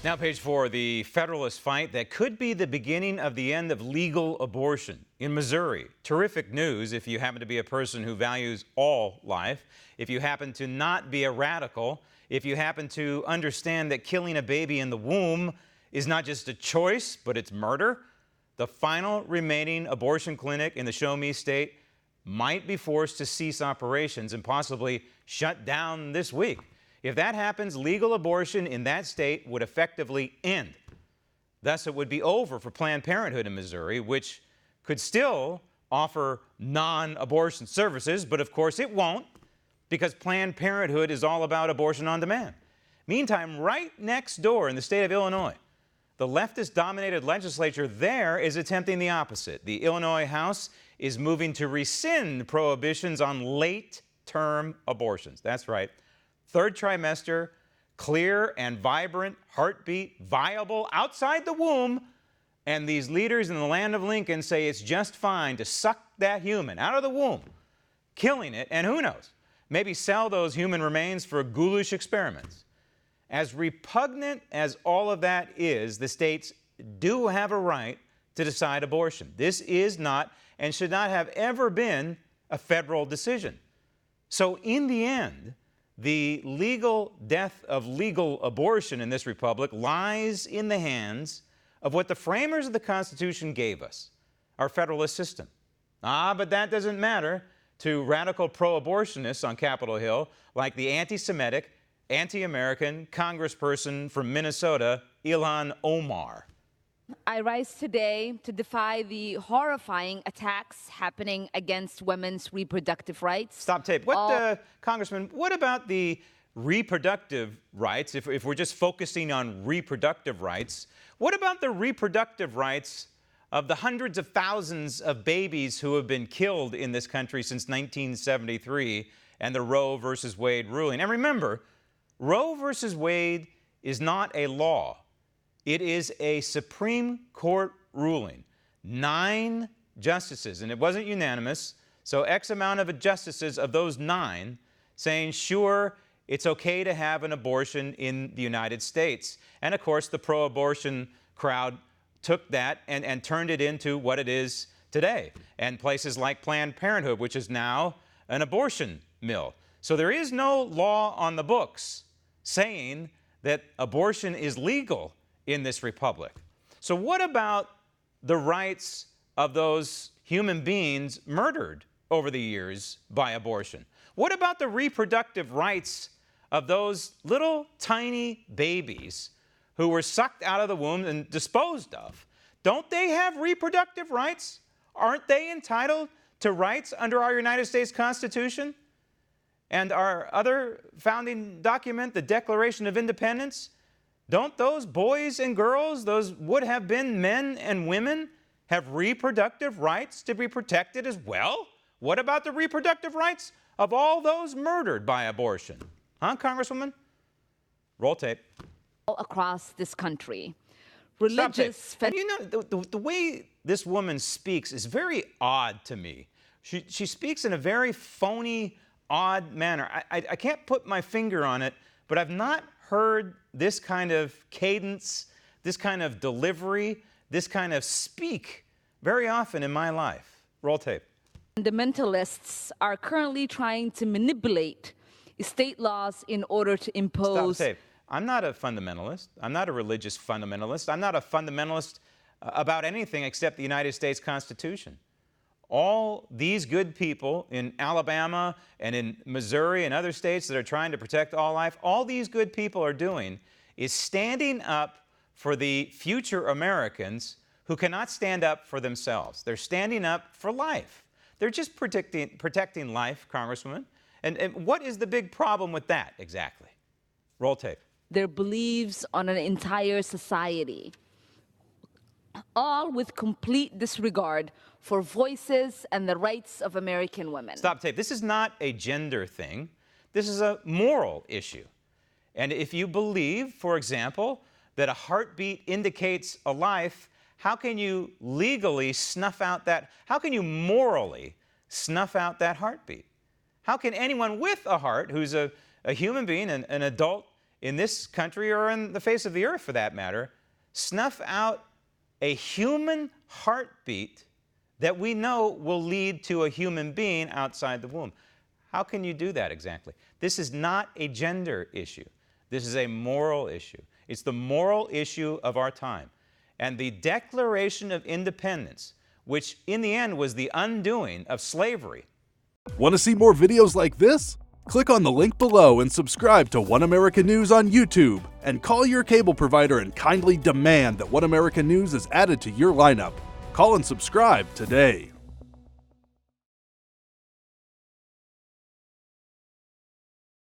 Now, page 4, the Federalist fight that could be the beginning of the end of legal abortion in Missouri. Terrific news if you happen to be a person who values all life, if you happen to not be a radical, if you happen to understand that killing a baby in the womb is not just a choice, but it's murder. The final remaining abortion clinic in the Show Me state might be forced to cease operations and possibly shut down this week. If that happens, legal abortion in that state would effectively end. Thus, it would be over for Planned Parenthood in Missouri, which could still offer non-abortion services, but of course it won't, because Planned Parenthood is all about abortion on demand. Meantime, right next door in the state of Illinois, the leftist-dominated legislature there is attempting the opposite. The Illinois House is moving to rescind prohibitions on late-term abortions. That's right. Third trimester, clear and vibrant heartbeat, viable outside the womb, and these leaders in the land of Lincoln say it's just fine to suck that human out of the womb, killing it, and who knows, maybe sell those human remains for ghoulish experiments. As repugnant as all of that is, the states do have a right to decide abortion. This is not and should not have ever been a federal decision. So in the end, the legal death of legal abortion in this republic lies in the hands of what the framers of the Constitution gave us, our Federalist system. But that doesn't matter to radical pro-abortionists on Capitol Hill like the anti-Semitic, anti-American congressperson from Minnesota, Ilhan Omar. I rise today to defy the horrifying attacks happening against women's reproductive rights. Stop tape. Congressman, what about the reproductive rights, if we're just focusing on reproductive rights, what about the reproductive rights of the hundreds of thousands of babies who have been killed in this country since 1973 and the Roe versus Wade ruling? And remember, Roe versus Wade is not a law. It is a Supreme Court ruling. 9 justices, and it wasn't unanimous, so X amount of justices of those 9 saying, sure, it's okay to have an abortion in the United States. And of course, the pro-abortion crowd took that and turned it into what it is today. And places like Planned Parenthood, which is now an abortion mill. So there is no law on the books saying that abortion is legal in this republic. So what about the rights of those human beings murdered over the years by abortion? What about the reproductive rights of those little tiny babies who were sucked out of the womb and disposed of? Don't they have reproductive rights? Aren't they entitled to rights under our United States Constitution and our other founding document, the Declaration of Independence? Don't those boys and girls, those would have been men and women, have reproductive rights to be protected as well? What about the reproductive rights of all those murdered by abortion? Huh, Congresswoman? Roll tape. All across this country. Religious... And you know, the way this woman speaks is very odd to me. She speaks in a very phony, odd manner. I can't put my finger on it, but I've not heard this kind of cadence, this kind of delivery, this kind of speak very often in my life. Roll tape. Fundamentalists are currently trying to manipulate state laws in order to impose... Stop tape. I'm not a fundamentalist. I'm not a religious fundamentalist. I'm not a fundamentalist about anything except the United States Constitution. All these good people in Alabama and in Missouri and other states that are trying to protect all life, all these good people are doing is standing up for the future Americans who cannot stand up for themselves. They're standing up for life. They're just protecting life, Congresswoman. And what is the big problem with that exactly? Roll tape. Their beliefs on an entire society, all with complete disregard for voices and the rights of American women. Stop tape. This is not a gender thing. This is a moral issue. And if you believe, for example, that a heartbeat indicates a life, how can you legally snuff out that? How can you morally snuff out that heartbeat? How can anyone with a heart, who's a human being, an adult in this country or in the face of the earth for that matter, snuff out a human heartbeat that we know will lead to a human being outside the womb? How can you do that exactly? This is not a gender issue. This is a moral issue. It's the moral issue of our time. And the Declaration of Independence, which in the end was the undoing of slavery. Want to see more videos like this? Click on the link below and subscribe to One American News on YouTube. And call your cable provider and kindly demand that One American News is added to your lineup. Call and subscribe today.